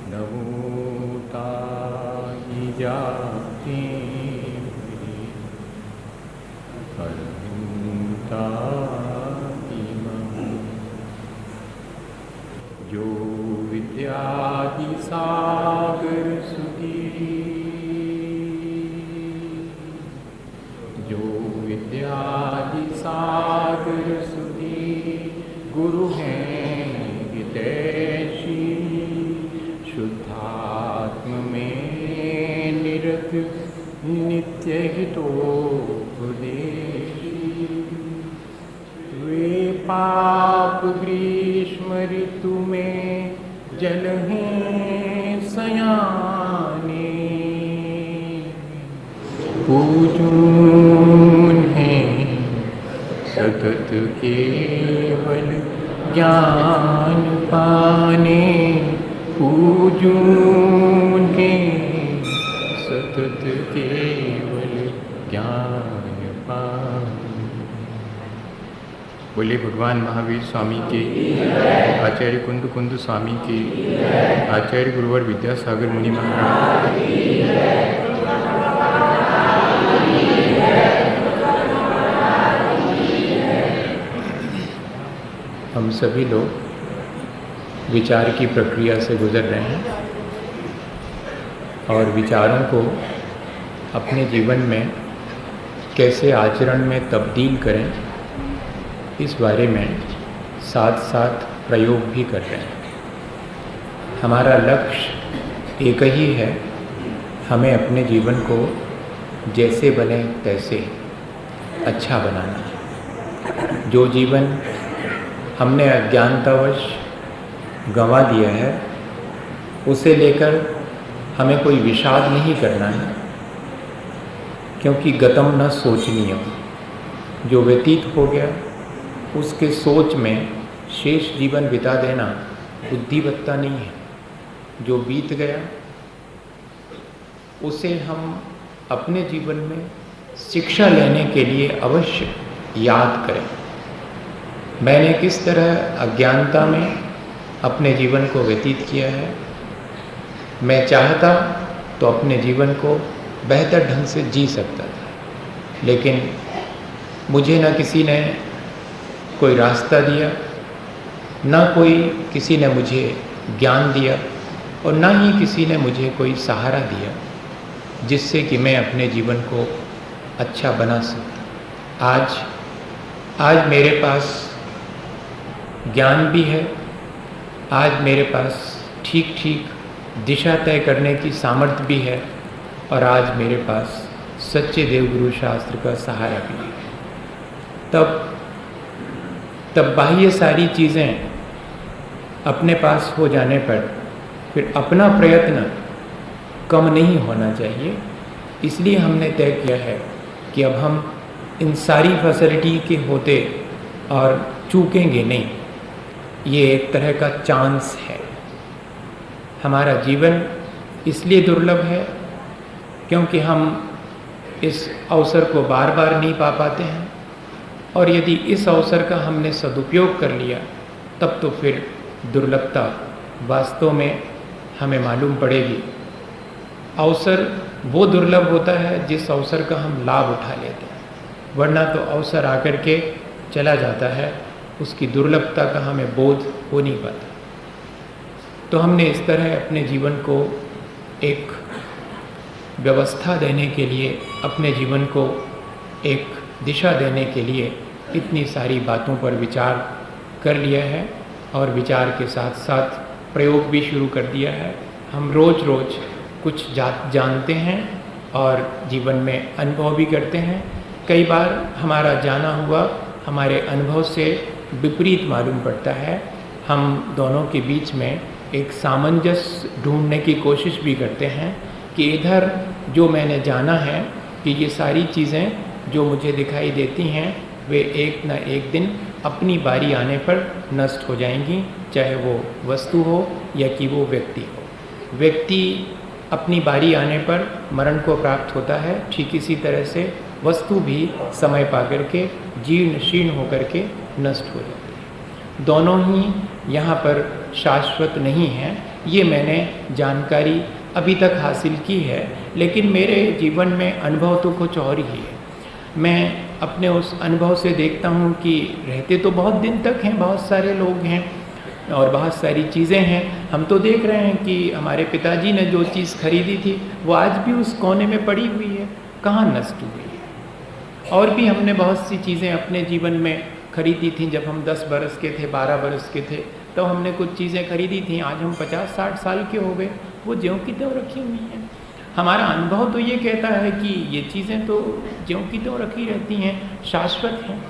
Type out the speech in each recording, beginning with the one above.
नवोताई जाती अरविंदा जो विद्यादि सागर सुधी जो विद्यादि सागर सुधी गुरु हैं हितैषी शुद्धात्म में निरत नित्य हितोपदेशी वे पाप ग्रीष्म ऋतु में जल हैं सयाने पूजून हैं सतत केवल ज्ञान पाने पूजून के सतत केवल ज्ञान पाने। बोले भगवान महावीर स्वामी के, आचार्य कुंद कुंद स्वामी के, आचार्य गुरुवर विद्यासागर मुनि महाराज। हम सभी लोग विचार की प्रक्रिया से गुजर रहे हैं और विचारों को अपने जीवन में कैसे आचरण में तब्दील करें, इस बारे में साथ साथ प्रयोग भी कर रहे हैं। हमारा लक्ष्य एक ही है, हमें अपने जीवन को जैसे बने तैसे अच्छा बनाना है। जो जीवन हमने अज्ञानतावश गंवा दिया है, उसे लेकर हमें कोई विषाद नहीं करना है, क्योंकि गतम न सोचनीय। जो व्यतीत हो गया उसके सोच में शेष जीवन बिता देना बुद्धिवत्ता नहीं है। जो बीत गया उसे हम अपने जीवन में शिक्षा लेने के लिए अवश्य याद करें। मैंने किस तरह अज्ञानता में अपने जीवन को व्यतीत किया है। मैं चाहता तो अपने जीवन को बेहतर ढंग से जी सकता था, लेकिन मुझे न किसी ने कोई रास्ता दिया, न कोई किसी ने मुझे ज्ञान दिया और न ही किसी ने मुझे कोई सहारा दिया जिससे कि मैं अपने जीवन को अच्छा बना सकता। आज मेरे पास ज्ञान भी है, आज मेरे पास ठीक ठीक दिशा तय करने की सामर्थ्य भी है और आज मेरे पास सच्चे देवगुरु शास्त्र का सहारा भी है। तब बाह्य सारी चीज़ें अपने पास हो जाने पर फिर अपना प्रयत्न कम नहीं होना चाहिए। इसलिए हमने तय किया है कि अब हम इन सारी फैसिलिटी के होते और चूकेंगे नहीं। ये एक तरह का चांस है। हमारा जीवन इसलिए दुर्लभ है क्योंकि हम इस अवसर को बार बार नहीं पा पाते हैं, और यदि इस अवसर का हमने सदुपयोग कर लिया तब तो फिर दुर्लभता वास्तव में हमें मालूम पड़ेगी। अवसर वो दुर्लभ होता है जिस अवसर का हम लाभ उठा लेते हैं, वरना तो अवसर आकर के चला जाता है, उसकी दुर्लभता का हमें बोध हो नहीं पाता। तो हमने इस तरह अपने जीवन को एक व्यवस्था देने के लिए, अपने जीवन को एक दिशा देने के लिए इतनी सारी बातों पर विचार कर लिया है और विचार के साथ साथ प्रयोग भी शुरू कर दिया है। हम रोज़ रोज़ कुछ जानते हैं और जीवन में अनुभव भी करते हैं। कई बार हमारा जाना हुआ हमारे अनुभव से विपरीत मालूम पड़ता है। हम दोनों के बीच में एक सामंजस्य ढूंढने की कोशिश भी करते हैं कि इधर जो मैंने जाना है कि ये सारी चीज़ें जो मुझे दिखाई देती हैं वे एक न एक दिन अपनी बारी आने पर नष्ट हो जाएंगी, चाहे वो वस्तु हो या कि वो व्यक्ति हो। व्यक्ति अपनी बारी आने पर मरण को प्राप्त होता है, ठीक इसी तरह से वस्तु भी समय पा करके जीर्ण शीर्ण होकर के नष्ट हो जाती है। दोनों ही यहाँ पर शाश्वत नहीं हैं, ये मैंने जानकारी अभी तक हासिल की है, लेकिन मेरे जीवन में अनुभव तो कुछ और ही है। मैं अपने उस अनुभव से देखता हूँ कि रहते तो बहुत दिन तक हैं, बहुत सारे लोग हैं और बहुत सारी चीज़ें हैं। हम तो देख रहे हैं कि हमारे पिताजी ने जो चीज़ खरीदी थी वो आज भी उस कोने में पड़ी हुई है, कहाँ नष्ट हुई है। और भी हमने बहुत सी चीज़ें अपने जीवन में खरीदी थी। जब हम 10 बरस के थे, 12 बरस के थे, तो हमने कुछ चीज़ें खरीदी थी। आज हम 50-60 साल के हो गए, वो ज्यों की त्यों रखी हुई हैं। हमारा अनुभव तो ये कहता है कि ये चीज़ें तो ज्यों की त्यों रखी रहती हैं, शाश्वत हैं।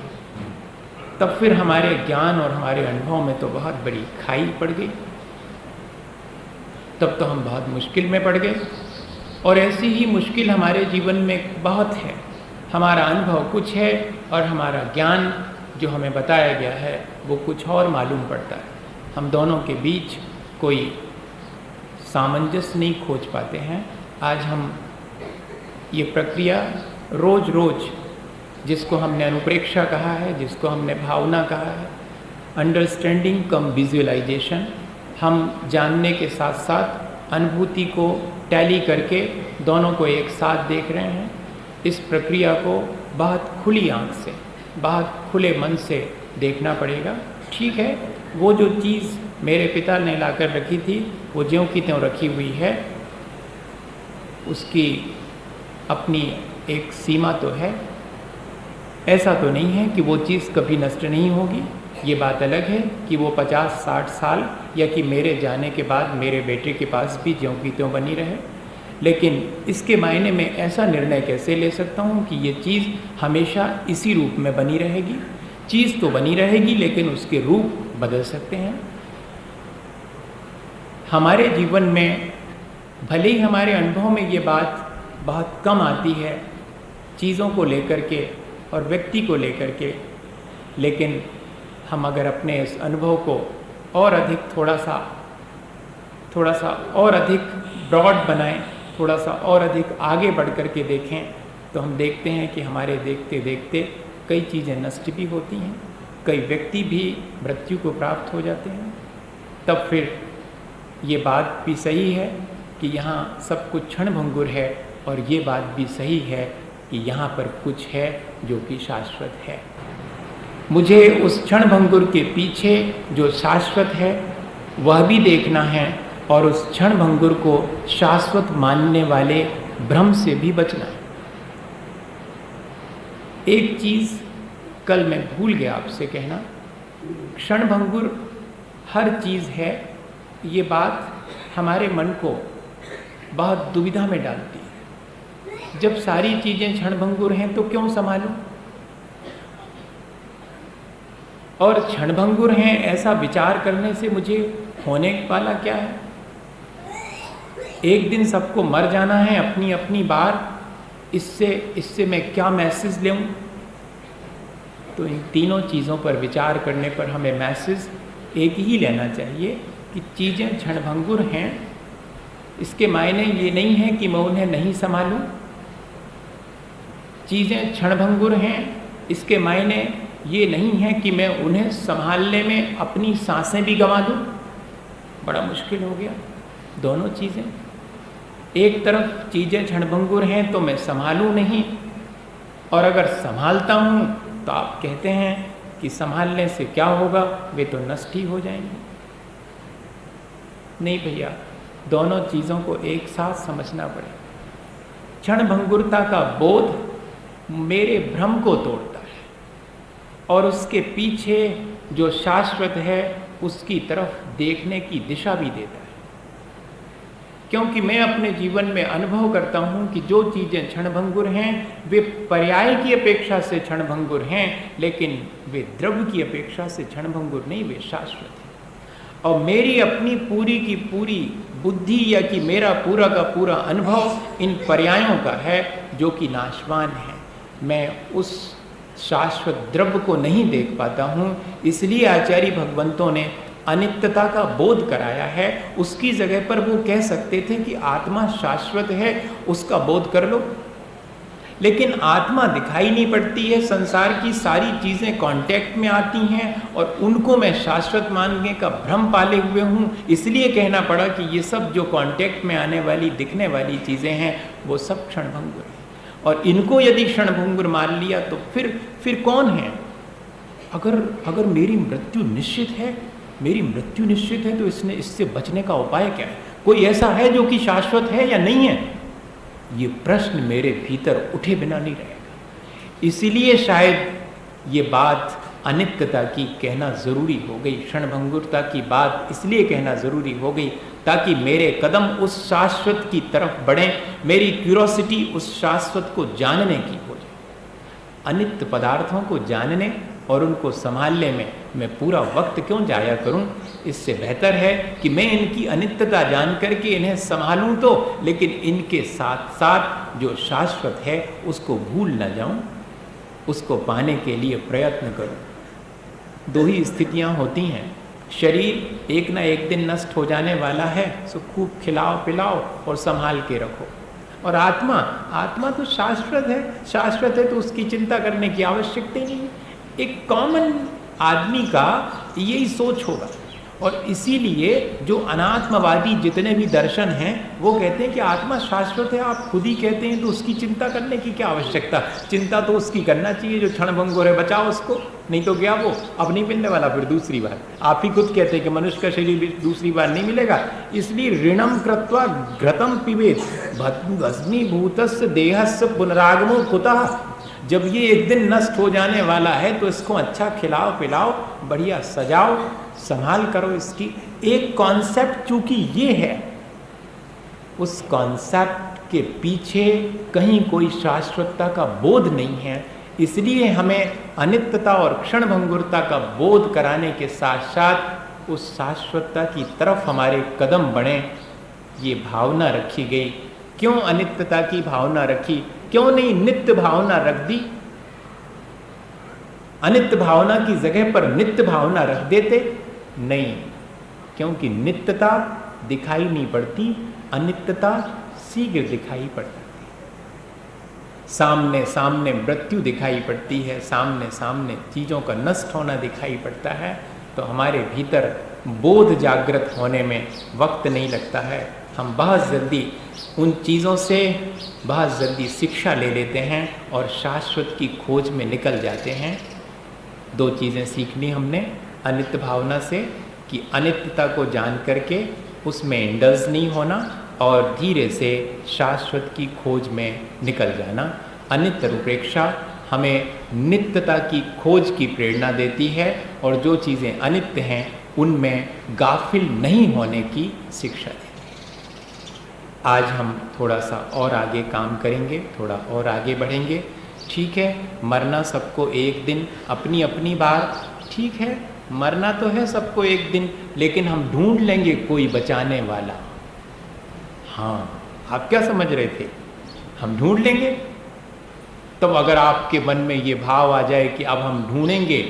तब फिर हमारे ज्ञान और हमारे अनुभव में तो बहुत बड़ी खाई पड़ गई। तब तो हम बहुत मुश्किल में पड़ गए। और ऐसी ही मुश्किल हमारे जीवन में बहुत है। हमारा अनुभव कुछ है और हमारा ज्ञान जो हमें बताया गया है वो कुछ और मालूम पड़ता है। हम दोनों के बीच कोई सामंजस्य नहीं खोज पाते हैं। आज हम ये प्रक्रिया रोज रोज, जिसको हमने अनुप्रेक्षा कहा है, जिसको हमने भावना कहा है, अंडरस्टैंडिंग कम विजुअलाइजेशन, हम जानने के साथ साथ अनुभूति को टैली करके दोनों को एक साथ देख रहे हैं। इस प्रक्रिया को बहुत खुली आंख से, बहुत खुले मन से देखना पड़ेगा। ठीक है, वो जो चीज़ मेरे पिता ने लाकर रखी थी वो ज्यों की त्यों रखी हुई है, उसकी अपनी एक सीमा तो है। ऐसा तो नहीं है कि वो चीज़ कभी नष्ट नहीं होगी। ये बात अलग है कि वो 50-60 साल या कि मेरे जाने के बाद मेरे बेटे के पास भी ज्यों की त्यों बनी रहे। लेकिन इसके मायने में ऐसा निर्णय कैसे ले सकता हूँ कि ये चीज़ हमेशा इसी रूप में बनी रहेगी। चीज़ तो बनी रहेगी लेकिन उसके रूप बदल सकते हैं। हमारे जीवन में भले ही हमारे अनुभव में ये बात बहुत कम आती है चीज़ों को लेकर के और व्यक्ति को लेकर के, लेकिन हम अगर अपने इस अनुभव को और अधिक थोड़ा सा और अधिक ब्रॉड बनाएं, थोड़ा सा और अधिक आगे बढ़ कर के देखें, तो हम देखते हैं कि हमारे देखते देखते कई चीज़ें नष्ट भी होती हैं, कई व्यक्ति भी मृत्यु को प्राप्त हो जाते हैं। तब फिर ये बात भी सही है कि यहाँ सब कुछ क्षणभंगुर है, और ये बात भी सही है कि यहाँ पर कुछ है जो कि शाश्वत है। मुझे उस क्षणभंगुर के पीछे जो शाश्वत है वह भी देखना है, और उस क्षणभंगुर को शाश्वत मानने वाले भ्रम से भी बचना है। एक चीज़ कल मैं भूल गया आपसे कहना, क्षणभंगुर हर चीज़ है। ये बात हमारे मन को बहुत दुविधा में डालती है। जब सारी चीज़ें क्षणभंगुर हैं तो क्यों संभालूं? और क्षणभंगुर हैं ऐसा विचार करने से मुझे होने वाला क्या है? एक दिन सबको मर जाना है अपनी अपनी बार, इससे मैं क्या मैसेज लूँ? तो इन तीनों चीज़ों पर विचार करने पर हमें मैसेज एक ही लेना चाहिए कि चीज़ें क्षणभंगुर हैं। इसके मायने ये नहीं है कि मैं उन्हें नहीं संभालूं। चीज़ें क्षणभंगुर हैं, इसके मायने ये नहीं है कि मैं उन्हें संभालने में अपनी सांसें भी गंवा दूं। बड़ा मुश्किल हो गया। दोनों चीज़ें, एक तरफ चीज़ें क्षणभंगुर हैं तो मैं संभालूं नहीं, और अगर संभालता हूँ तो आप कहते हैं कि संभालने से क्या होगा, वे तो नष्ट ही हो जाएंगे। नहीं भैया, दोनों चीज़ों को एक साथ समझना पड़े। क्षणभंगुरता का बोध मेरे भ्रम को तोड़ता है, और उसके पीछे जो शाश्वत है उसकी तरफ देखने की दिशा भी देता है। क्योंकि मैं अपने जीवन में अनुभव करता हूँ कि जो चीज़ें क्षणभंगुर हैं वे पर्याय की अपेक्षा से क्षणभंगुर हैं, लेकिन वे द्रव्य की अपेक्षा से क्षणभंगुर नहीं, वे शाश्वत हैं। और मेरी अपनी पूरी की पूरी बुद्धि या कि मेरा पूरा का पूरा अनुभव इन पर्यायों का है जो कि नाशवान है। मैं उस शाश्वत द्रव्य को नहीं देख पाता हूँ, इसलिए आचार्य भगवंतों ने अनित्यता का बोध कराया है। उसकी जगह पर वो कह सकते थे कि आत्मा शाश्वत है, उसका बोध कर लो। लेकिन आत्मा दिखाई नहीं पड़ती है। संसार की सारी चीज़ें कांटेक्ट में आती हैं और उनको मैं शाश्वत मानने का भ्रम पाले हुए हूँ। इसलिए कहना पड़ा कि ये सब जो कांटेक्ट में आने वाली दिखने वाली चीज़ें हैं वो सब क्षणभंगुर हैं, और इनको यदि क्षणभंगुर मान लिया तो फिर कौन है? अगर मेरी मृत्यु निश्चित है, मेरी मृत्यु निश्चित है, तो इससे बचने का उपाय क्या है? कोई ऐसा है जो कि शाश्वत है या नहीं है? ये प्रश्न मेरे भीतर उठे बिना नहीं रहेगा। इसीलिए शायद ये बात अनित्यता की कहना जरूरी हो गई, क्षणभंगुरता की बात इसलिए कहना जरूरी हो गई ताकि मेरे कदम उस शाश्वत की तरफ बढ़ें, मेरी क्यूरोसिटी उस शाश्वत को जानने की हो जाए। अनित्य पदार्थों को जानने और उनको संभालने में मैं पूरा वक्त क्यों जाया करूं? इससे बेहतर है कि मैं इनकी अनित्यता जान करके इन्हें संभालूं तो, लेकिन इनके साथ साथ जो शाश्वत है उसको भूल न जाऊं, उसको पाने के लिए प्रयत्न करूं। दो ही स्थितियां होती हैं। शरीर एक ना एक दिन नष्ट हो जाने वाला है, सो खूब खिलाओ पिलाओ और संभाल के रखो। और आत्मा तो शाश्वत है, शाश्वत है तो उसकी चिंता करने की आवश्यकता ही नहीं है। एक कॉमन आदमी का यही सोच होगा, और इसीलिए जो अनात्मवादी जितने भी दर्शन हैं वो कहते हैं कि आत्मा शाश्वत है। आप खुद ही कहते हैं तो उसकी चिंता करने की क्या आवश्यकता? चिंता तो उसकी करना चाहिए जो क्षणभंगुर है, बचाओ उसको, नहीं तो क्या वो अब नहीं मिलने वाला फिर दूसरी बार। आप ही खुद कहते हैं कि मनुष्य का शरीर भी दूसरी बार नहीं मिलेगा, इसलिए ऋणम कृत्वा घृतम पिबेत भस्मीभूतस्य देहस्य पुनरागमो कुतः। जब ये एक दिन नष्ट हो जाने वाला है तो इसको अच्छा खिलाओ पिलाओ, बढ़िया सजाओ, संभाल करो इसकी। एक कॉन्सेप्ट चूंकि ये है, उस कॉन्सेप्ट के पीछे कहीं कोई शाश्वतता का बोध नहीं है, इसलिए हमें अनित्यता और क्षणभंगुरता का बोध कराने के साथ साथ उस शाश्वतता की तरफ हमारे कदम बढ़ें, ये भावना रखी गई। क्यों अनित्यता की भावना रखी? क्यों नहीं नित्य भावना रख दी? अनित्य भावना की जगह पर नित्य भावना रख देते? नहीं, क्योंकि नित्यता दिखाई नहीं पड़ती, अनित्यता शीघ्र दिखाई पड़ती है। सामने सामने मृत्यु दिखाई पड़ती है, सामने सामने चीज़ों का नष्ट होना दिखाई पड़ता है, तो हमारे भीतर बोध जागृत होने में वक्त नहीं लगता है। हम बहुत जल्दी उन चीज़ों से बहुत जल्दी शिक्षा ले लेते हैं और शाश्वत की खोज में निकल जाते हैं। दो चीज़ें सीखनी हमने अनित्य भावना से कि अनित्यता को जान करके उसमें इंडल्ज नहीं होना और धीरे से शाश्वत की खोज में निकल जाना। अनित्य रूपरेक्षा हमें नित्यता की खोज की प्रेरणा देती है और जो चीज़ें अनित्य हैं उनमें गाफिल नहीं होने की शिक्षा देती है। आज हम थोड़ा सा और आगे काम करेंगे, थोड़ा और आगे बढ़ेंगे। ठीक है, मरना सबको एक दिन, अपनी अपनी बार, ठीक है, मरना तो है सबको एक दिन, लेकिन हम ढूंढ लेंगे कोई बचाने वाला। हाँ, आप क्या समझ रहे थे? हम ढूंढ लेंगे। तो अगर आपके मन में ये भाव आ जाए कि अब हम ढूंढेंगे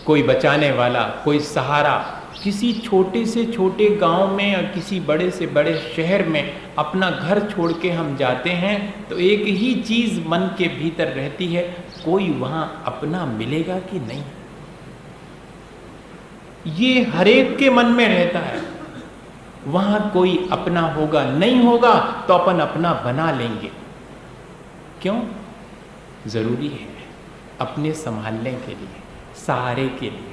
कोई बचाने वाला, कोई सहारा, किसी छोटे से छोटे गांव में या किसी बड़े से बड़े शहर में अपना घर छोड़ के हम जाते हैं तो एक ही चीज़ मन के भीतर रहती है, कोई वहाँ अपना मिलेगा कि नहीं। ये हरेक के मन में रहता है, वहाँ कोई अपना होगा, नहीं होगा तो अपन अपना बना लेंगे। क्यों? ज़रूरी है अपने संभालने के लिए, सहारे के लिए,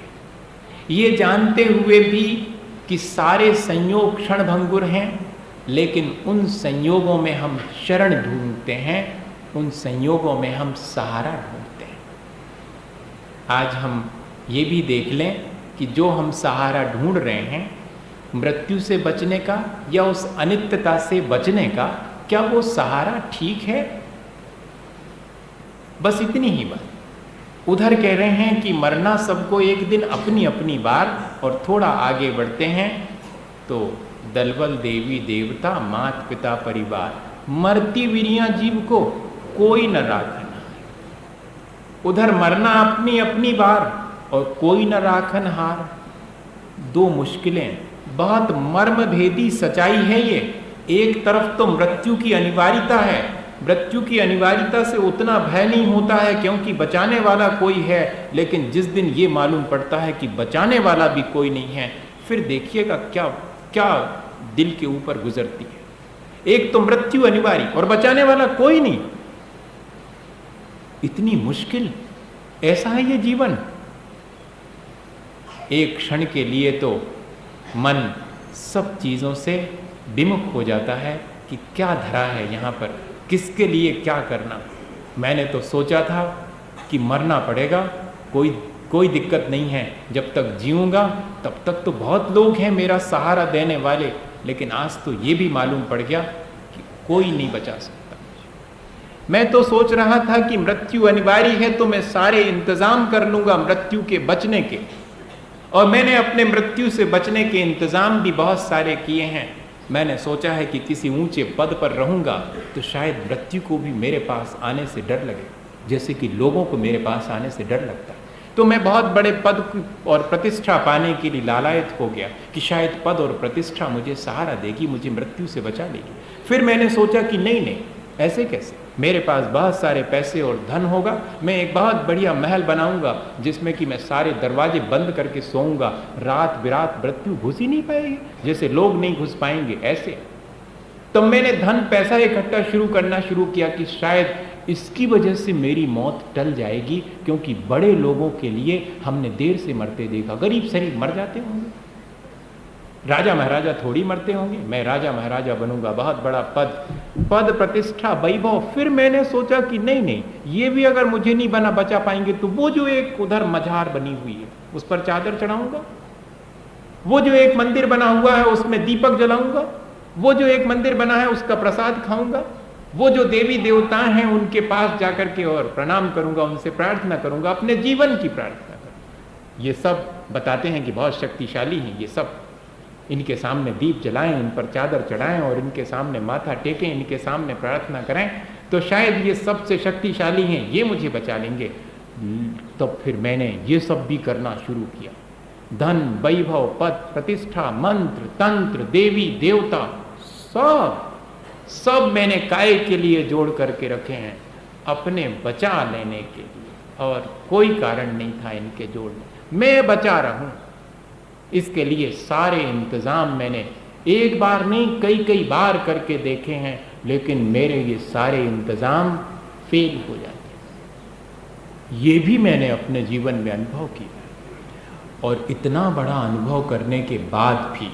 ये जानते हुए भी कि सारे संयोग क्षणभंगुर हैं, लेकिन उन संयोगों में हम शरण ढूंढते हैं, उन संयोगों में हम सहारा ढूंढते हैं। आज हम ये भी देख लें कि जो हम सहारा ढूंढ रहे हैं मृत्यु से बचने का या उस अनित्यता से बचने का, क्या वो सहारा ठीक है? बस इतनी ही बात। उधर कह रहे हैं कि मरना सबको एक दिन, अपनी अपनी बार, और थोड़ा आगे बढ़ते हैं तो दलबल देवी देवता मात पिता परिवार, मरती वीरियां जीव को कोई न राखना। उधर मरना अपनी अपनी बार और कोई न राखन हार। दो मुश्किलें, बहुत मर्म भेदी सच्चाई है ये। एक तरफ तो मृत्यु की अनिवार्यता है मृत्यु की अनिवार्यता से उतना भय नहीं होता है क्योंकि बचाने वाला कोई है, लेकिन जिस दिन ये मालूम पड़ता है कि बचाने वाला भी कोई नहीं है, फिर देखिएगा क्या क्या दिल के ऊपर गुजरती है। एक तो मृत्यु अनिवार्य और बचाने वाला कोई नहीं, इतनी मुश्किल, ऐसा है ये जीवन। एक क्षण के लिए तो मन सब चीजों से विमुख हो जाता है कि क्या धरा है यहाँ पर, किसके लिए क्या करना। मैंने तो सोचा था कि मरना पड़ेगा, कोई दिक्कत नहीं है, जब तक जीऊँगा तब तक तो बहुत लोग हैं मेरा सहारा देने वाले, लेकिन आज तो ये भी मालूम पड़ गया कि कोई नहीं बचा सकता। मैं तो सोच रहा था कि मृत्यु अनिवार्य है तो मैं सारे इंतजाम कर लूँगा मृत्यु के बचने के, और मैंने अपने मृत्यु से बचने के इंतजाम भी बहुत सारे किए हैं। मैंने सोचा है कि किसी ऊंचे पद पर रहूँगा तो शायद मृत्यु को भी मेरे पास आने से डर लगे, जैसे कि लोगों को मेरे पास आने से डर लगता है। तो मैं बहुत बड़े पद और प्रतिष्ठा पाने के लिए लालायित हो गया कि शायद पद और प्रतिष्ठा मुझे सहारा देगी, मुझे मृत्यु से बचा लेगी। फिर मैंने सोचा कि नहीं, ऐसे कैसे, मेरे पास बहुत सारे पैसे और धन होगा, मैं एक बहुत बढ़िया महल बनाऊंगा जिसमें कि मैं सारे दरवाजे बंद करके सोऊंगा, रात बिरात मृत्यु घुस ही नहीं पाएगी, जैसे लोग नहीं घुस पाएंगे ऐसे। तो मैंने धन पैसा इकट्ठा करना शुरू किया कि शायद इसकी वजह से मेरी मौत टल जाएगी, क्योंकि बड़े लोगों के लिए हमने देर से मरते देखा, गरीब शरीफ मर जाते होंगे, राजा महाराजा थोड़ी मरते होंगे। मैं राजा महाराजा बनूंगा, बहुत बड़ा पद प्रतिष्ठा वैभव। फिर मैंने सोचा कि नहीं, ये भी अगर मुझे नहीं बचा पाएंगे तो वो जो एक उधर मझार बनी हुई है उस पर चादर चढ़ाऊंगा, वो जो एक मंदिर बना हुआ है उसमें दीपक जलाऊंगा, वो जो एक मंदिर बना है उसका प्रसाद खाऊंगा, वो जो देवी देवता हैं उनके पास जाकर के और प्रणाम करूंगा, उनसे प्रार्थना करूंगा, अपने जीवन की प्रार्थना करूंगा। ये सब बताते हैं कि बहुत शक्तिशाली हैं ये सब, इनके सामने दीप जलाएं, इन पर चादर चढ़ाएं और इनके सामने माथा टेकें, इनके सामने प्रार्थना करें तो शायद ये सबसे शक्तिशाली हैं, ये मुझे बचा लेंगे। तो फिर मैंने ये सब भी करना शुरू किया, धन वैभव पद प्रतिष्ठा मंत्र तंत्र देवी देवता सब मैंने काय के लिए जोड़ करके रखे हैं, अपने बचा लेने के लिए, और कोई कारण नहीं था इनके जोड़ने, मैं बचा रहूं इसके लिए सारे इंतजाम मैंने एक बार नहीं कई बार करके देखे हैं, लेकिन मेरे ये सारे इंतजाम फेल हो जाते हैं। ये भी मैंने अपने जीवन में अनुभव किया, और इतना बड़ा अनुभव करने के बाद भी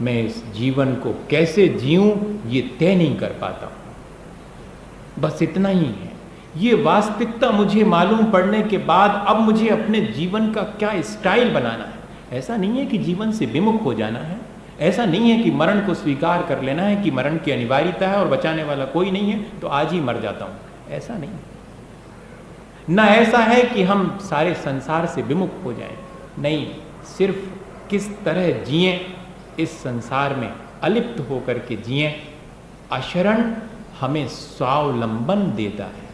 मैं इस जीवन को कैसे जीऊं ये तय नहीं कर पाता हूं। बस इतना ही है, ये वास्तविकता मुझे मालूम पड़ने के बाद अब मुझे अपने जीवन का क्या स्टाइल बनाना है। ऐसा नहीं है कि जीवन से विमुख हो जाना है, ऐसा नहीं है कि मरण को स्वीकार कर लेना है कि मरण की अनिवार्यता है और बचाने वाला कोई नहीं है तो आज ही मर जाता हूं, ऐसा नहीं। ना ऐसा है कि हम सारे संसार से विमुख हो जाएं, नहीं, सिर्फ किस तरह जिएं इस संसार में अलिप्त होकर के जिएं। अशरण हमें स्वावलंबन देता है।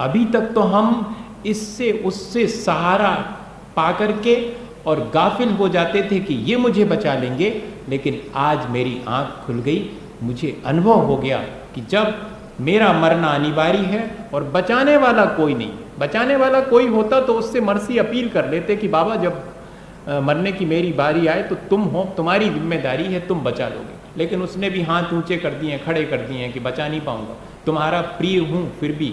अभी तक तो हम इससे उससे सहारा पाकर के और गाफिल हो जाते थे कि ये मुझे बचा लेंगे, लेकिन आज मेरी आंख खुल गई, मुझे अनुभव हो गया कि जब मेरा मरना अनिवार्य है और बचाने वाला कोई नहीं, बचाने वाला कोई होता तो उससे मर्सी अपील कर लेते कि बाबा जब मरने की मेरी बारी आए तो तुम हो, तुम्हारी जिम्मेदारी है, तुम बचा लोगे। लेकिन उसने भी हाथ ऊंचे कर दिए, खड़े कर दिए हैं कि बचा नहीं पाऊंगा, तुम्हारा प्रिय हूं। फिर भी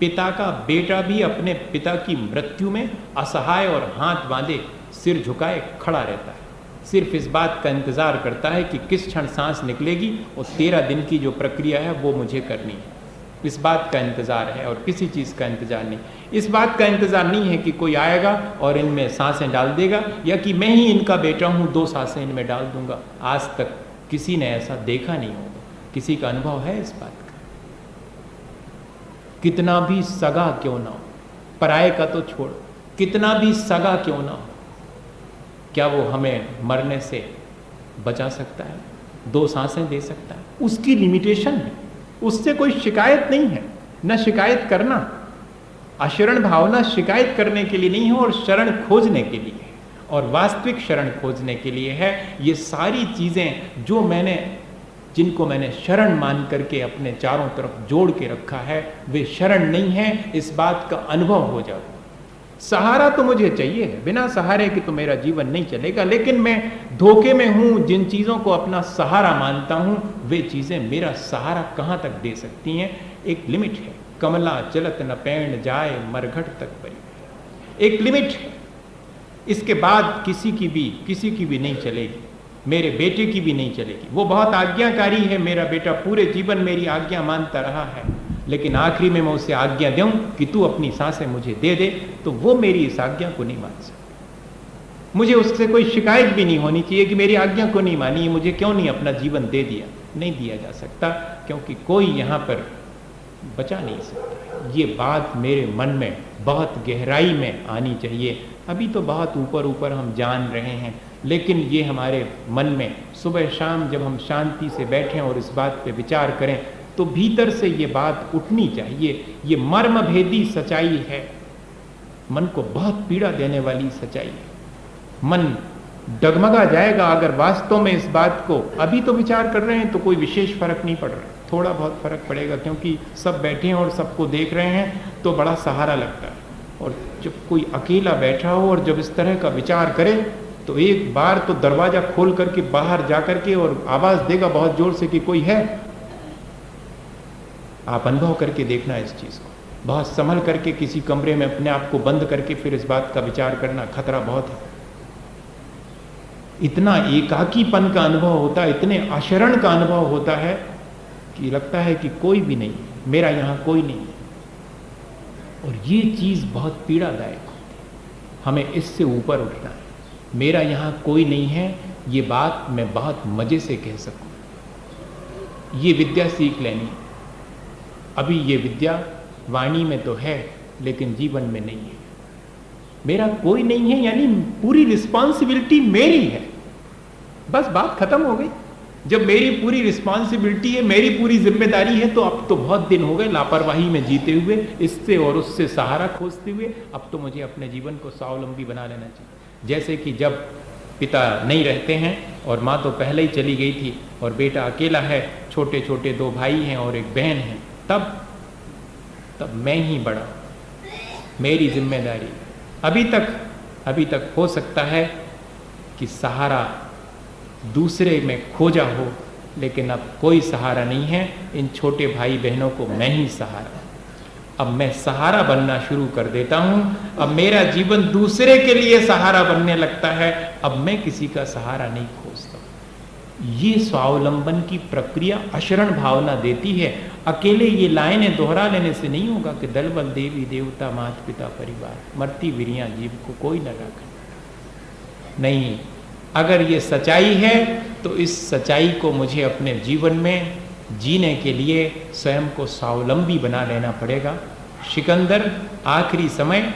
पिता का बेटा भी अपने पिता की मृत्यु में असहाय और हाथ बांधे सिर झुकाए खड़ा रहता है, सिर्फ इस बात का इंतजार करता है कि किस क्षण सांस निकलेगी और 13 दिन की जो प्रक्रिया है वो मुझे करनी है। इस बात का इंतजार है और किसी चीज़ का इंतजार नहीं। इस बात का इंतजार नहीं है कि कोई आएगा और इनमें सांसें डाल देगा, या कि मैं ही इनका बेटा हूँ 2 सांसें इनमें डाल दूंगा। आज तक किसी ने ऐसा देखा नहीं होगा, किसी का अनुभव है इस बात का। कितना भी सगा क्यों ना हो, पराये का तो छोड़, कितना भी सगा क्यों ना हो, क्या वो हमें मरने से बचा सकता है, 2 सांसें दे सकता है? उसकी लिमिटेशन है, उससे कोई शिकायत नहीं है, न शिकायत करना। अशरण भावना शिकायत करने के लिए नहीं है और शरण खोजने के लिए है, और वास्तविक शरण खोजने के लिए है। ये सारी चीज़ें जो मैंने जिनको मैंने शरण मान करके अपने चारों तरफ जोड़ के रखा है, वे शरण नहीं है, इस बात का अनुभव हो जाओ। सहारा तो मुझे चाहिए है, बिना सहारे के तो मेरा जीवन नहीं चलेगा, लेकिन मैं धोखे में हूं। जिन चीज़ों को अपना सहारा मानता हूं, वे चीज़ें मेरा सहारा कहाँ तक दे सकती हैं? एक लिमिट है। कमला चलत न पैण जाए मरघट तक परी, एक लिमिट है। इसके बाद किसी की भी नहीं चलेगी, मेरे बेटे की भी नहीं चलेगी। वो बहुत आज्ञाकारी है, मेरा बेटा पूरे जीवन मेरी आज्ञा मानता रहा है, लेकिन आखिरी में मैं उसे आज्ञा दूं कि तू अपनी सांसें मुझे दे दे, तो वो मेरी इस आज्ञा को नहीं मान सकता। मुझे उससे कोई शिकायत भी नहीं होनी चाहिए कि मेरी आज्ञा को नहीं मानी, मुझे क्यों नहीं अपना जीवन दे दिया। नहीं दिया जा सकता, क्योंकि कोई यहाँ पर बचा नहीं सकता। ये बात मेरे मन में बहुत गहराई में आनी चाहिए। अभी तो बहुत ऊपर ऊपर हम जान रहे हैं, लेकिन ये हमारे मन में सुबह शाम जब हम शांति से बैठें और इस बात पे विचार करें, तो भीतर से ये बात उठनी चाहिए। ये मर्म भेदी सच्चाई है, मन को बहुत पीड़ा देने वाली सच्चाई है। मन डगमगा जाएगा अगर वास्तव में इस बात को, अभी तो विचार कर रहे हैं तो कोई विशेष फर्क नहीं पड़ रहा, थोड़ा बहुत फर्क पड़ेगा, क्योंकि सब बैठे हैं और सबको देख रहे हैं तो बड़ा सहारा लगता है। और जब कोई अकेला बैठा हो और जब इस तरह का विचार करे, तो एक बार तो दरवाजा खोल करके बाहर जा करके और आवाज देगा बहुत जोर से कि कोई है। आप अनुभव करके देखना इस चीज को, बहुत संभल करके किसी कमरे में अपने आप को बंद करके फिर इस बात का विचार करना, खतरा बहुत है। इतना एकाकीपन का अनुभव होता है, इतने आशरण का अनुभव होता है कि लगता है कि कोई भी नहीं, मेरा यहाँ कोई नहीं। और ये चीज बहुत पीड़ादायक होती है। हमें इससे ऊपर उठना है। मेरा यहाँ कोई नहीं है, ये बात मैं बहुत मजे से कह सकूं। ये विद्या सीख लेनी। अभी ये विद्या वाणी में तो है, लेकिन जीवन में नहीं है। मेरा कोई नहीं है यानी पूरी रिस्पॉन्सिबिलिटी मेरी है, बस बात खत्म हो गई। जब मेरी पूरी रिस्पॉन्सिबिलिटी है, मेरी पूरी जिम्मेदारी है, तो अब तो बहुत दिन हो गए लापरवाही में जीते हुए, इससे और उससे सहारा खोजते हुए। अब तो मुझे अपने जीवन को स्वावलंबी बना लेना चाहिए। जैसे कि जब पिता नहीं रहते हैं और माँ तो पहले ही चली गई थी और बेटा अकेला है, छोटे छोटे 2 भाई हैं और एक बहन है, तब मैं ही बड़ा, मेरी जिम्मेदारी। अभी तक हो सकता है कि सहारा दूसरे में खोजा हो, लेकिन अब कोई सहारा नहीं है। इन छोटे भाई बहनों को मैं ही सहारा, अब मैं सहारा बनना शुरू कर देता हूं। अब मेरा जीवन दूसरे के लिए सहारा बनने लगता है, अब मैं किसी का सहारा नहीं खोजता। ये स्वावलंबन की प्रक्रिया अशरण भावना देती है। अकेले ये लाइनें दोहरा लेने से नहीं होगा कि दल बल देवी देवता माता पिता परिवार, मरती विरिया जीव को कोई न राखे। नहीं, अगर ये सच्चाई है तो इस सच्चाई को मुझे अपने जीवन में जीने के लिए स्वयं को स्वावलंबी बना लेना पड़ेगा। सिकंदर आखिरी समय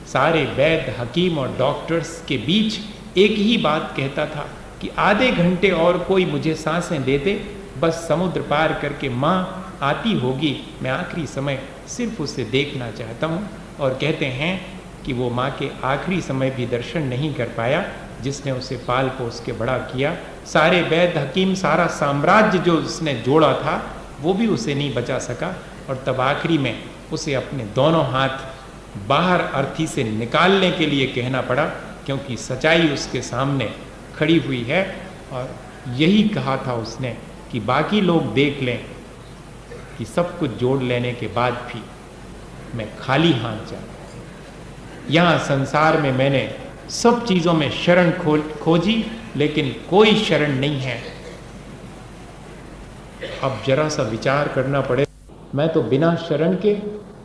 सारे वैद्य, हकीम और डॉक्टर्स के बीच एक ही बात कहता था कि आधे घंटे और कोई मुझे सांसें दे दे, बस समुद्र पार करके माँ आती होगी, मैं आखिरी समय सिर्फ उसे देखना चाहता हूँ। और कहते हैं कि वो माँ के आखिरी समय भी दर्शन नहीं कर पाया, जिसने उसे पाल पोस के बड़ा किया। सारे वैद्य, हकीम, सारा साम्राज्य जो उसने जोड़ा था, वो भी उसे नहीं बचा सका। और तब आखिरी में उसे अपने दोनों हाथ बाहर अर्थी से निकालने के लिए कहना पड़ा, क्योंकि सच्चाई उसके सामने खड़ी हुई है। और यही कहा था उसने कि बाकी लोग देख लें कि सब कुछ जोड़ लेने के बाद भी मैं खाली हाथ जा रहा हूं। यहाँ संसार में मैंने सब चीज़ों में शरण खोजी, लेकिन कोई शरण नहीं है। अब जरा सा विचार करना पड़े। मैं तो बिना शरण के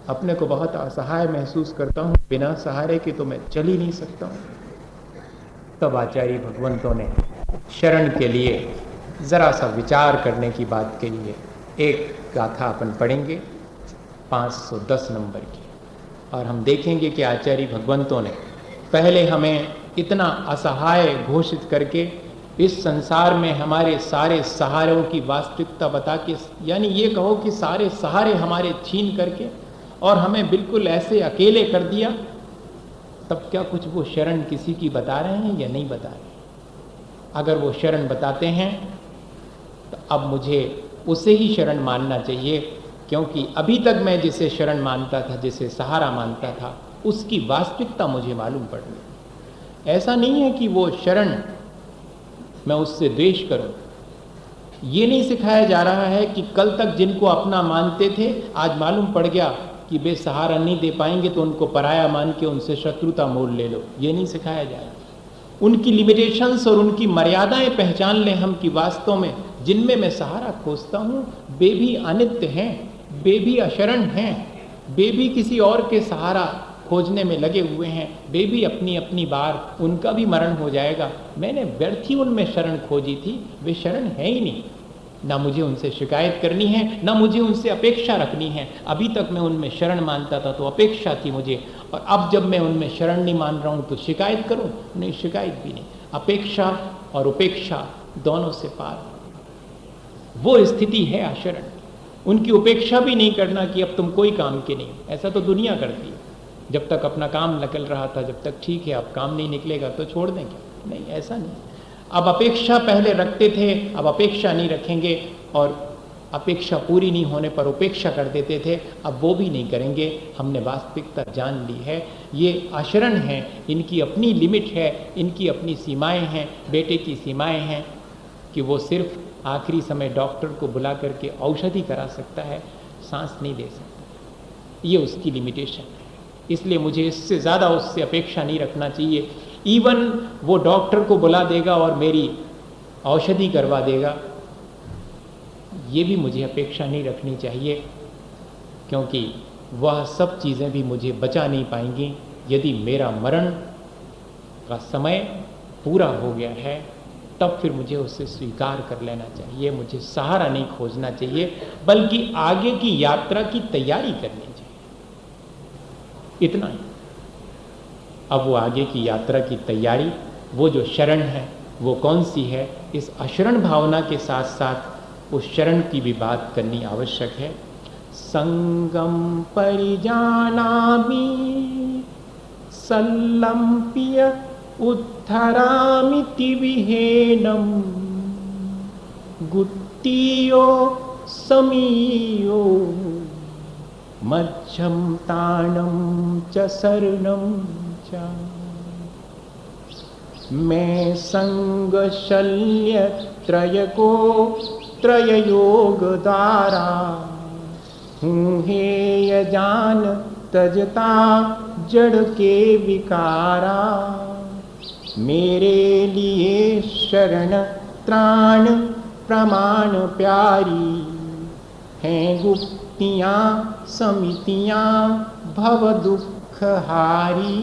अपने को बहुत असहाय महसूस करता हूँ, बिना सहारे के तो मैं चल ही नहीं सकता हूँ। तब आचार्य भगवंतों ने शरण के लिए जरा सा विचार करने की बात के लिए एक गाथा अपन पढ़ेंगे 510 नंबर की, और हम देखेंगे कि आचार्य भगवंतों ने पहले हमें इतना असहाय घोषित करके इस संसार में हमारे सारे सहारों की वास्तविकता बता के, यानी ये कहो कि सारे सहारे हमारे छीन करके और हमें बिल्कुल ऐसे अकेले कर दिया। तब क्या कुछ वो शरण किसी की बता रहे हैं या नहीं बता रहे? अगर वो शरण बताते हैं तो अब मुझे उसे ही शरण मानना चाहिए, क्योंकि अभी तक मैं जिसे शरण मानता था, जिसे सहारा मानता था, उसकी वास्तविकता मुझे मालूम पड़ गई। ऐसा नहीं है कि वो शरण मैं उससे द्वेष करूं। ये नहीं सिखाया जा रहा है कि कल तक जिनको अपना मानते थे आज मालूम पड़ गया कि वे सहारा नहीं दे पाएंगे तो उनको पराया मान के उनसे शत्रुता मोल ले लो। ये नहीं सिखाया जा रहा। उनकी लिमिटेशंस और उनकी मर्यादाएं पहचान लें हम कि वास्तव में जिनमें मैं सहारा खोजता हूँ वे भी अनित्य हैं, वे भी अशरण हैं, वे भी किसी और के सहारा खोजने में लगे हुए हैं, वे भी अपनी अपनी बार उनका भी मरण हो जाएगा। मैंने व्यर्थ ही उनमें शरण खोजी थी, वे शरण है ही नहीं। ना मुझे उनसे शिकायत करनी है, ना मुझे उनसे अपेक्षा रखनी है। अभी तक मैं उनमें शरण मानता था तो अपेक्षा थी मुझे, और अब जब मैं उनमें शरण नहीं मान रहा हूँ तो शिकायत करूँ? नहीं, शिकायत भी नहीं। अपेक्षा और उपेक्षा दोनों से पार वो स्थिति है आशरण। उनकी उपेक्षा भी नहीं करना कि अब तुम कोई काम के नहीं। ऐसा तो दुनिया करती है, जब तक अपना काम निकल रहा था जब तक ठीक है, अब काम नहीं निकलेगा तो छोड़ देंगे। नहीं, ऐसा नहीं। अब अपेक्षा पहले रखते थे, अब अपेक्षा नहीं रखेंगे, और अपेक्षा पूरी नहीं होने पर उपेक्षा कर देते थे, अब वो भी नहीं करेंगे। हमने वास्तविकता जान ली है। ये आचरण हैं, इनकी अपनी लिमिट है, इनकी अपनी सीमाएं हैं। बेटे की सीमाएं हैं कि वो सिर्फ आखिरी समय डॉक्टर को बुला करके औषधि करा सकता है, सांस नहीं दे सकता। ये उसकी लिमिटेशन है। इसलिए मुझे इससे ज़्यादा उससे अपेक्षा नहीं रखना चाहिए। इवन वो डॉक्टर को बुला देगा और मेरी औषधि करवा देगा, ये भी मुझे अपेक्षा नहीं रखनी चाहिए, क्योंकि वह सब चीज़ें भी मुझे बचा नहीं पाएंगी। यदि मेरा मरण का समय पूरा हो गया है तब फिर मुझे उसे स्वीकार कर लेना चाहिए। मुझे सहारा नहीं खोजना चाहिए, बल्कि आगे की यात्रा की तैयारी करनी चाहिए। इतना ही। अब वो आगे की यात्रा की तैयारी, वो जो शरण है वो कौन सी है, इस अशरण भावना के साथ साथ उस शरण की भी बात करनी आवश्यक है। संगम परिजानामि सल्लम्प्य उद्धरामिति विहेनम गुत्तीयो समीयो मध्यम ताणम च शरणम च। मैं संग शल्य त्रय को त्रय योग द्वारा हूँ हेय जान तजता जड़ के विकारा। मेरे लिए शरण त्राण प्रमाण प्यारी हैं गुप्तियाँ समितियाँ भव दुख हारी।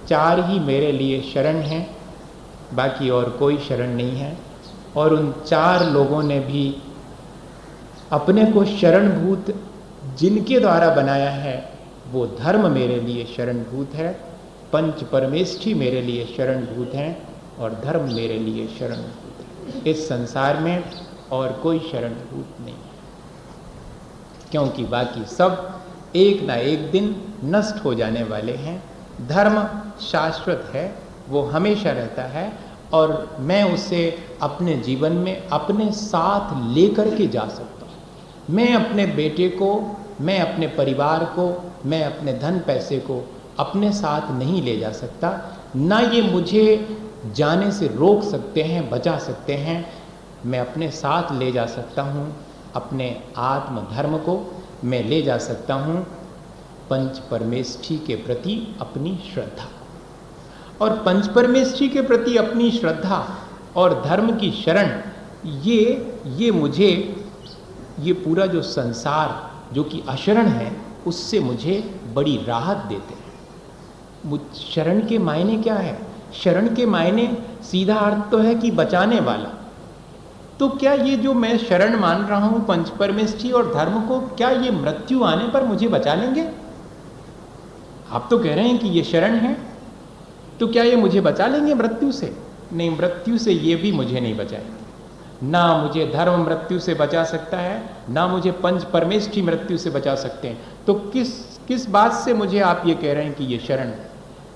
चार ही मेरे लिए शरण हैं, बाकी और कोई शरण नहीं है। और उन चार लोगों ने भी अपने को शरणभूत जिनके द्वारा बनाया है वो धर्म मेरे लिए शरणभूत है, पंच परमेष्ठी मेरे लिए शरणभूत हैं, और धर्म मेरे लिए शरणभूत है। इस संसार में और कोई शरणभूत नहीं, क्योंकि बाकी सब एक ना एक दिन नष्ट हो जाने वाले हैं। धर्म शाश्वत है, वो हमेशा रहता है, और मैं उसे अपने जीवन में अपने साथ लेकर के जा सकता हूँ। मैं अपने बेटे को, मैं अपने परिवार को, मैं अपने धन पैसे को अपने साथ नहीं ले जा सकता, ना ये मुझे जाने से रोक सकते हैं, बचा सकते हैं। मैं अपने साथ ले जा सकता हूँ अपने आत्म धर्म को, मैं ले जा सकता हूँ पंच परमेष्ठी के प्रति अपनी श्रद्धा। और पंच परमेष्ठी के प्रति अपनी श्रद्धा और धर्म की शरण, ये मुझे, ये पूरा जो संसार जो कि अशरण है उससे मुझे बड़ी राहत देते हैं। शरण के मायने क्या है? शरण के मायने सीधा अर्थ तो है कि बचाने वाला। तो क्या ये जो मैं शरण मान रहा हूँ पंच परमेष्ठी और धर्म को, क्या ये मृत्यु आने पर मुझे बचा लेंगे? आप तो कह रहे हैं कि ये शरण है, तो क्या ये मुझे बचा लेंगे मृत्यु से? नहीं, मृत्यु से ये भी मुझे नहीं बचाएंगे। ना मुझे धर्म मृत्यु से बचा सकता है, ना मुझे पंच परमेष्ठी मृत्यु से बचा सकते हैं। तो किस बात से मुझे आप ये कह रहे हैं कि ये शरण है?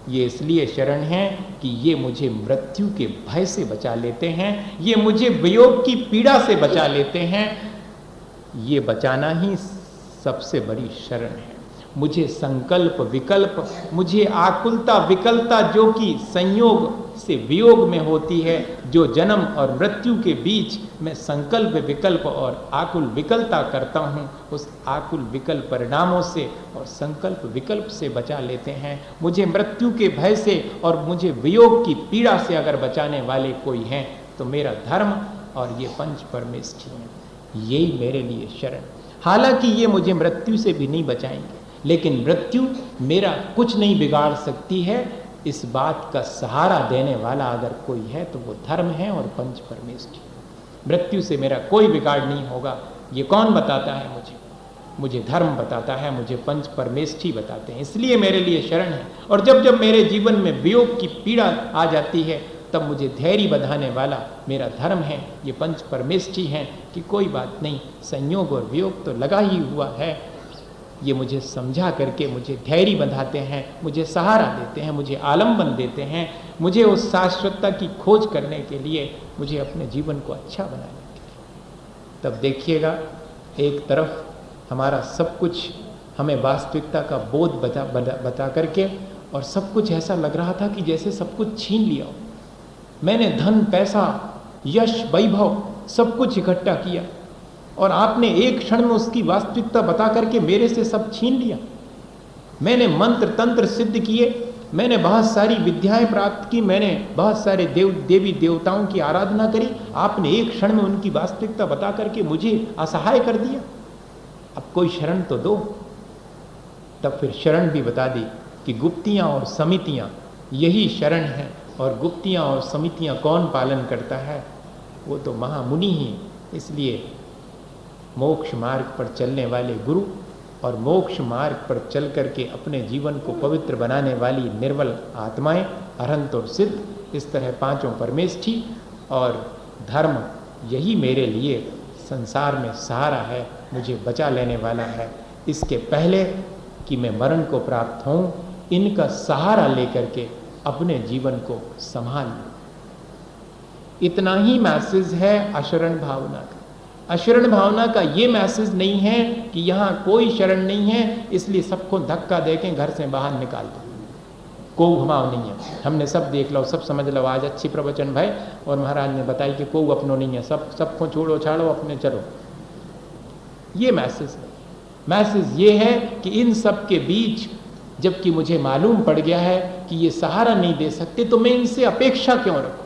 ये इसलिए शरण है कि ये मुझे मृत्यु के भय से बचा लेते हैं, ये मुझे वियोग की पीड़ा से बचा लेते हैं। ये बचाना ही सबसे बड़ी शरण है। मुझे संकल्प विकल्प, मुझे आकुलता विकलता जो कि संयोग से वियोग में होती है, जो जन्म और मृत्यु के बीच मैं संकल्प विकल्प और आकुल विकलता करता हूँ, उस आकुल विकल्प परिणामों से और संकल्प विकल्प से बचा लेते हैं। मुझे मृत्यु के भय से और मुझे वियोग की पीड़ा से अगर बचाने वाले कोई हैं तो मेरा धर्म और ये पंच परमेष्ठी हैं, यही मेरे लिए शरण। हालांकि ये मुझे मृत्यु से भी नहीं बचाएंगे, लेकिन मृत्यु मेरा कुछ नहीं बिगाड़ सकती है। इस बात का सहारा देने वाला अगर कोई है तो वो धर्म है और पंच परमेष्ठी। मृत्यु से मेरा कोई बिगाड़ नहीं होगा। ये कौन बताता है मुझे? मुझे धर्म बताता है, मुझे पंच परमेष्ठी बताते हैं, इसलिए मेरे लिए शरण है। और जब जब मेरे जीवन में वियोग की पीड़ा आ जाती है तब मुझे धैर्य बंधाने वाला मेरा धर्म है, ये पंच परमेष्ठी हैं कि कोई बात नहीं, संयोग और वियोग तो लगा ही हुआ है। ये मुझे समझा करके मुझे धैर्य बंधाते हैं, मुझे सहारा देते हैं, मुझे आलम्बन देते हैं, मुझे उस शाश्वतता की खोज करने के लिए, मुझे अपने जीवन को अच्छा बनाने के लिए। तब देखिएगा, एक तरफ हमारा सब कुछ हमें वास्तविकता का बोध बता करके, और सब कुछ ऐसा लग रहा था कि जैसे सब कुछ छीन लिया हो। मैंने धन पैसा यश वैभव सब कुछ इकट्ठा किया और आपने एक क्षण में उसकी वास्तविकता बता करके मेरे से सब छीन लिया। मैंने मंत्र तंत्र सिद्ध किए, मैंने बहुत सारी विद्याएं प्राप्त की, मैंने बहुत सारे देवी देवताओं की आराधना करी, आपने एक क्षण में उनकी वास्तविकता बता करके मुझे असहाय कर दिया। अब कोई शरण तो दो। तब फिर शरण भी बता दी कि गुप्तियां और समितियां यही शरण है, और गुप्तियां और समितियां कौन पालन करता है? वो तो महामुनि ही। इसलिए मोक्ष मार्ग पर चलने वाले गुरु और मोक्ष मार्ग पर चल करके अपने जीवन को पवित्र बनाने वाली निर्मल आत्माएं, अरहंत और सिद्ध, इस तरह पांचों परमेष्ठी और धर्म, यही मेरे लिए संसार में सहारा है, मुझे बचा लेने वाला है। इसके पहले कि मैं मरण को प्राप्त हूँ, इनका सहारा लेकर के अपने जीवन को संभाल लूं। इतना ही मैसेज है अशरण भावना का। अशरण भावना का ये मैसेज नहीं है कि यहाँ कोई शरण नहीं है इसलिए सबको धक्का देके घर से बाहर निकाल दो, को घुमाव नहीं है, हमने सब देख लो, सब समझ लो। आज अच्छी प्रवचन भाई और महाराज ने बताई कि को अपनों नहीं है, सबको छोड़ो छाड़ो अपने चलो, ये मैसेज है। मैसेज ये है कि इन सब के बीच जबकि मुझे मालूम पड़ गया है कि ये सहारा नहीं दे सकते, तो मैं इनसे अपेक्षा क्यों रखूं?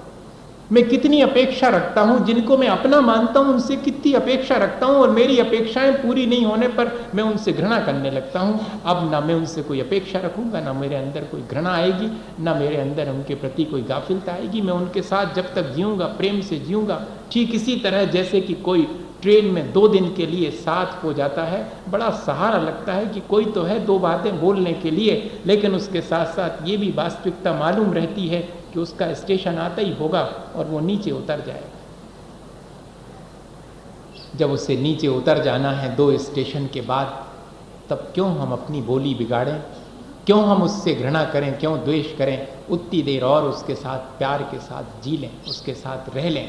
मैं कितनी अपेक्षा रखता हूं, जिनको मैं अपना मानता हूं उनसे कितनी अपेक्षा रखता हूं, और मेरी अपेक्षाएं पूरी नहीं होने पर मैं उनसे घृणा करने लगता हूं। अब ना मैं उनसे कोई अपेक्षा रखूंगा, ना मेरे अंदर कोई घृणा आएगी, ना मेरे अंदर उनके प्रति कोई गाफिलता आएगी। मैं उनके साथ जब तक जीऊँगा प्रेम से जीऊँगा। ठीक इसी तरह जैसे कि कोई ट्रेन में 2 दिन के लिए साथ हो जाता है, बड़ा सहारा लगता है कि कोई तो है 2 बातें बोलने के लिए, लेकिन उसके साथ साथ ये भी वास्तविकता मालूम रहती है कि उसका स्टेशन आता ही होगा और वो नीचे उतर जाएगा। जब उससे नीचे उतर जाना है 2 स्टेशन के बाद, तब क्यों हम अपनी बोली बिगाड़ें, क्यों हम उससे घृणा करें, क्यों द्वेष करें? उतनी देर और उसके साथ प्यार के साथ जी लें, उसके साथ रह लें,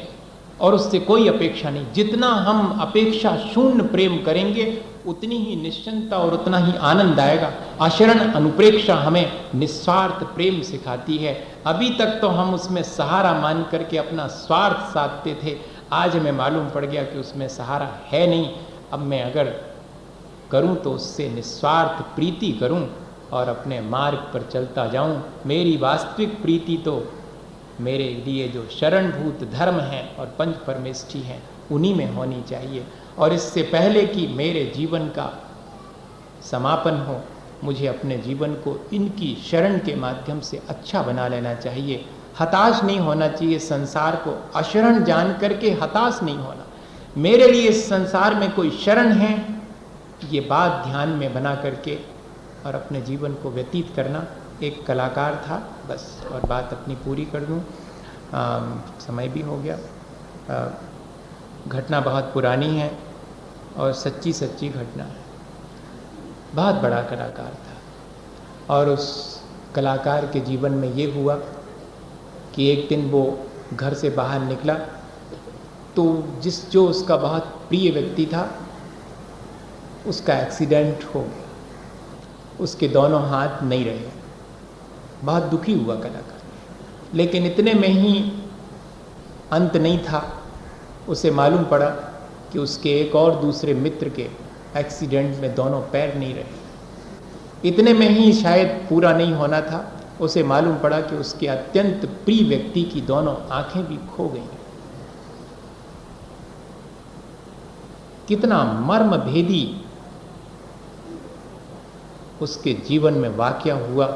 और उससे कोई अपेक्षा नहीं। जितना हम अपेक्षा शून्य प्रेम करेंगे उतनी ही निश्चिंतता और उतना ही आनंद आएगा। आशरण अनुप्रेक्षा हमें निस्वार्थ प्रेम सिखाती है। अभी तक तो हम उसमें सहारा मान करके अपना स्वार्थ साधते थे, आज हमें मालूम पड़ गया कि उसमें सहारा है नहीं। अब मैं अगर करूं तो उससे निस्वार्थ प्रीति करूं और अपने मार्ग पर चलता जाऊं। मेरी वास्तविक प्रीति तो मेरे लिए जो शरणभूत धर्म है और पंच परमेष्ठी हैं उन्हीं में होनी चाहिए। और इससे पहले कि मेरे जीवन का समापन हो, मुझे अपने जीवन को इनकी शरण के माध्यम से अच्छा बना लेना चाहिए। हताश नहीं होना चाहिए, संसार को अशरण जान करके हताश नहीं होना। मेरे लिए इस संसार में कोई शरण है, ये बात ध्यान में बना करके और अपने जीवन को व्यतीत करना। एक कलाकार था बस, और बात अपनी पूरी कर दूं, समय भी हो गया। घटना बहुत पुरानी है और सच्ची घटना है। बहुत बड़ा कलाकार था और उस कलाकार के जीवन में ये हुआ कि एक दिन वो घर से बाहर निकला तो जो उसका बहुत प्रिय व्यक्ति था उसका एक्सीडेंट हो गया, उसके दोनों हाथ नहीं रहे। बहुत दुखी हुआ कलाकार, लेकिन इतने में ही अंत नहीं था। उसे मालूम पड़ा कि उसके एक और दूसरे मित्र के एक्सीडेंट में दोनों पैर नहीं रहे। इतने में ही शायद पूरा नहीं होना था, उसे मालूम पड़ा कि उसके अत्यंत प्रिय व्यक्ति की दोनों आंखें भी खो गई। कितना मर्म भेदी उसके जीवन में वाकया हुआ।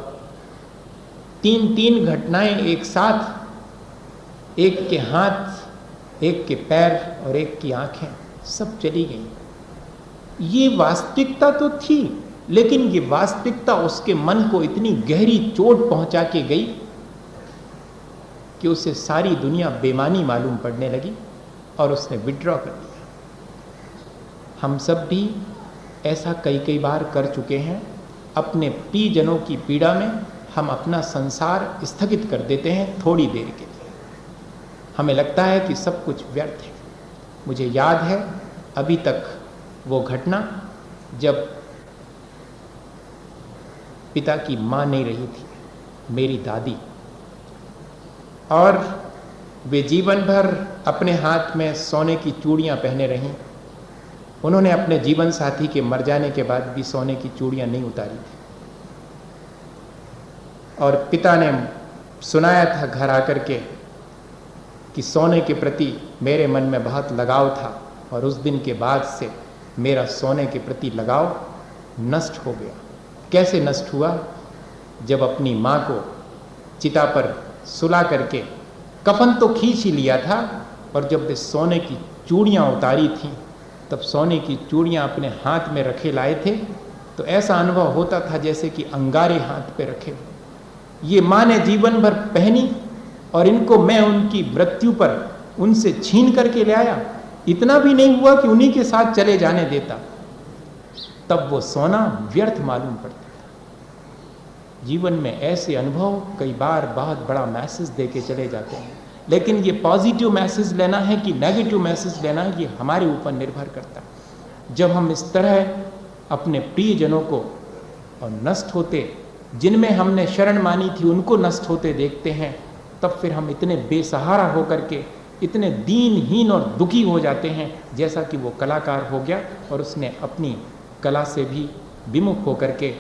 तीन घटनाएं एक साथ, एक के हाथ, एक के पैर और एक की आंखें सब चली गई। ये वास्तविकता तो थी, लेकिन ये वास्तविकता उसके मन को इतनी गहरी चोट पहुंचा के गई कि उसे सारी दुनिया बेमानी मालूम पड़ने लगी और उसने विड्रॉ कर दिया। हम सब भी ऐसा कई बार कर चुके हैं। अपने प्रियजनों की पीड़ा में हम अपना संसार स्थगित कर देते हैं थोड़ी देर के लिए। हमें लगता है कि सब कुछ व्यर्थ है। मुझे याद है अभी तक वो घटना जब पिता की माँ नहीं रही थी, मेरी दादी, और वे जीवन भर अपने हाथ में सोने की चूड़ियाँ पहने रहीं। उन्होंने अपने जीवन साथी के मर जाने के बाद भी सोने की चूड़ियाँ नहीं उतारी थी। और पिता ने सुनाया था घर आकर के कि सोने के प्रति मेरे मन में बहुत लगाव था और उस दिन के बाद से मेरा सोने के प्रति लगाव नष्ट हो गया। कैसे नष्ट हुआ? जब अपनी माँ को चिता पर सुला करके कफन तो खींच ही लिया था, और जब वे सोने की चूड़ियाँ उतारी थीं तब सोने की चूड़ियाँ अपने हाथ में रखे लाए थे तो ऐसा अनुभव होता था जैसे कि अंगारे हाथ पे रखे हो। ये माँ ने जीवन भर पहनी और इनको मैं उनकी मृत्यु पर उनसे छीन करके ले आया। इतना भी नहीं हुआ कि उन्हीं के साथ चले जाने देता, तब वो सोना व्यर्थ मालूम पड़ता था। जीवन में ऐसे अनुभव कई बार बहुत बड़ा मैसेज दे के चले जाते हैं, लेकिन ये पॉजिटिव मैसेज लेना है कि नेगेटिव मैसेज लेना है, ये हमारे ऊपर निर्भर करता है। जब हम इस तरह अपने प्रियजनों को और नष्ट होते, जिनमें हमने शरण मानी थी, उनको नष्ट होते देखते हैं, तब फिर हम इतने बेसहारा होकर के इतने दीनहीन और दुखी हो जाते हैं, जैसा कि वो कलाकार हो गया और उसने अपनी कला से भी विमुख होकर के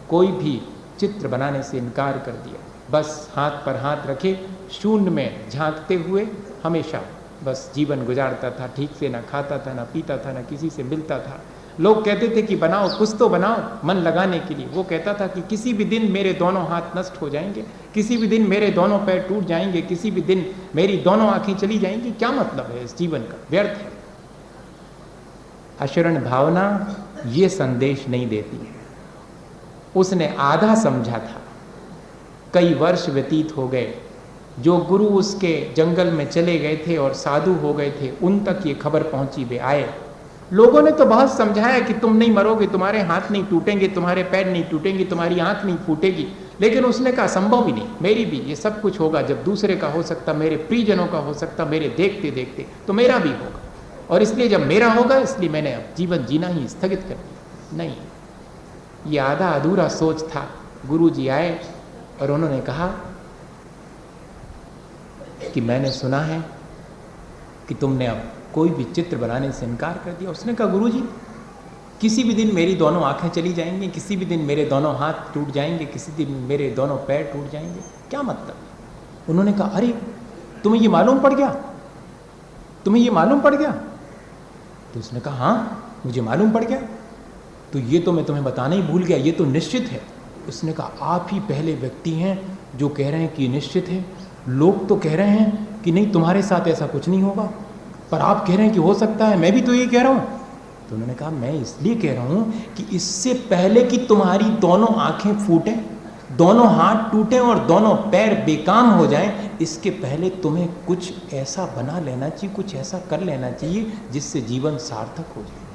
कोई भी चित्र बनाने से इनकार कर दिया। बस हाथ पर हाथ रखे शून्य में झांकते हुए हमेशा बस जीवन गुजारता था। ठीक से ना खाता था, ना पीता था, ना किसी से मिलता था। लोग कहते थे कि बनाओ, कुछ तो बनाओ मन लगाने के लिए। वो कहता था कि किसी भी दिन मेरे दोनों हाथ नष्ट हो जाएंगे, किसी भी दिन मेरे दोनों पैर टूट जाएंगे, किसी भी दिन मेरी दोनों आंखें चली जाएंगी। क्या मतलब है इस जीवन का? व्यर्थ है। अशरण भावना ये संदेश नहीं देती है। उसने आधा समझा था। कई वर्ष व्यतीत हो गए, जो गुरु उसके जंगल में चले गए थे और साधु हो गए थे, उन तक ये खबर पहुंची। वे आए, लोगों ने तो बहुत समझाया कि तुम नहीं मरोगे, तुम्हारे हाथ नहीं टूटेंगे, तुम्हारे पैर नहीं टूटेंगे, तुम्हारी आंख नहीं फूटेगी। लेकिन उसने कहा संभव ही नहीं, मेरी भी ये सब कुछ होगा। जब दूसरे का हो सकता, मेरे प्रियजनों का हो सकता, मेरे देखते देखते तो मेरा भी होगा, और इसलिए जब मेरा होगा इसलिए मैंने अब जीवन जीना ही स्थगित कर दिया। नहीं, ये आधा अधूरा सोच था। गुरु जी आए और उन्होंने कहा कि मैंने सुना है कि तुमने अब कोई भी चित्र बनाने से इनकार कर दिया। उसने कहा गुरु जी, किसी भी दिन मेरी दोनों आंखें चली जाएंगी, किसी भी दिन मेरे दोनों हाथ टूट जाएंगे, किसी दिन मेरे दोनों पैर टूट जाएंगे, क्या मतलब? उन्होंने कहा अरे तुम्हें ये मालूम पड़ गया, तुम्हें ये मालूम पड़ गया? तो उसने कहा हाँ मुझे मालूम पड़ गया। तो ये तो मैं तुम्हें बताना ही भूल गया, ये तो निश्चित है। उसने कहा आप ही पहले व्यक्ति हैं जो कह रहे हैं कि निश्चित है। लोग तो कह रहे हैं कि नहीं तुम्हारे साथ ऐसा कुछ नहीं होगा, पर आप कह रहे हैं कि हो सकता है। मैं भी तो ये कह रहा हूँ। तो उन्होंने कहा मैं इसलिए कह रहा हूँ कि इससे पहले कि तुम्हारी दोनों आंखें फूटें, दोनों हाथ टूटें और दोनों पैर बेकाम हो जाएं, इसके पहले तुम्हें कुछ ऐसा बना लेना चाहिए, कुछ ऐसा कर लेना चाहिए जिससे जीवन सार्थक हो जाए।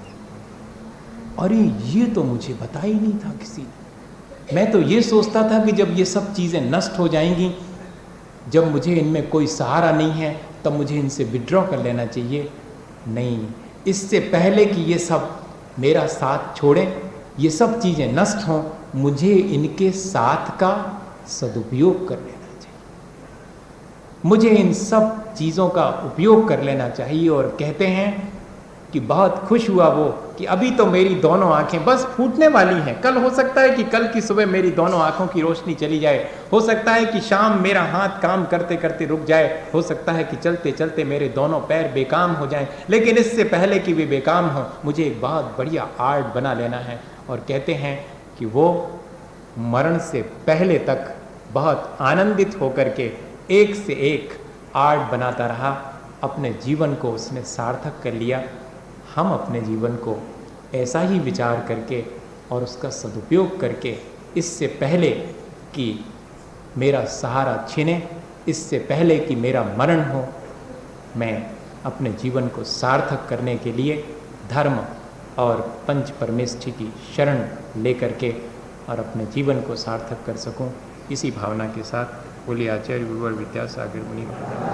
अरे ये तो मुझे बता ही नहीं था किसी ने। मैं तो ये सोचता था कि जब ये सब चीज़ें नष्ट हो जाएंगी, जब मुझे इनमें कोई सहारा नहीं है, तब मुझे इनसे विड्रॉ कर लेना चाहिए। नहीं, इससे पहले कि ये सब मेरा साथ छोड़ें, ये सब चीज़ें नष्ट हों, मुझे इनके साथ का सदुपयोग कर लेना चाहिए। मुझे इन सब चीज़ों का उपयोग कर लेना चाहिए। और कहते हैं कि बहुत खुश हुआ वो कि अभी तो मेरी दोनों आंखें बस फूटने वाली हैं। कल हो सकता है कि कल की सुबह मेरी दोनों आंखों की रोशनी चली जाए, हो सकता है कि शाम मेरा हाथ काम करते करते रुक जाए, हो सकता है कि चलते चलते मेरे दोनों पैर बेकाम हो जाएं, लेकिन इससे पहले कि वे बेकाम हों, मुझे एक बहुत बढ़िया आर्ट बना लेना है। और कहते हैं कि वो मरण से पहले तक बहुत आनंदित होकर के एक से एक आर्ट बनाता रहा। अपने जीवन को उसने सार्थक कर लिया। हम अपने जीवन को ऐसा ही विचार करके और उसका सदुपयोग करके, इससे पहले कि मेरा सहारा छिने, इससे पहले कि मेरा मरण हो, मैं अपने जीवन को सार्थक करने के लिए धर्म और पंच परमेष्ठी की शरण लेकर के और अपने जीवन को सार्थक कर सकूं, इसी भावना के साथ बोलिए आचार्य गुरुवर विद्यासागर मुनि।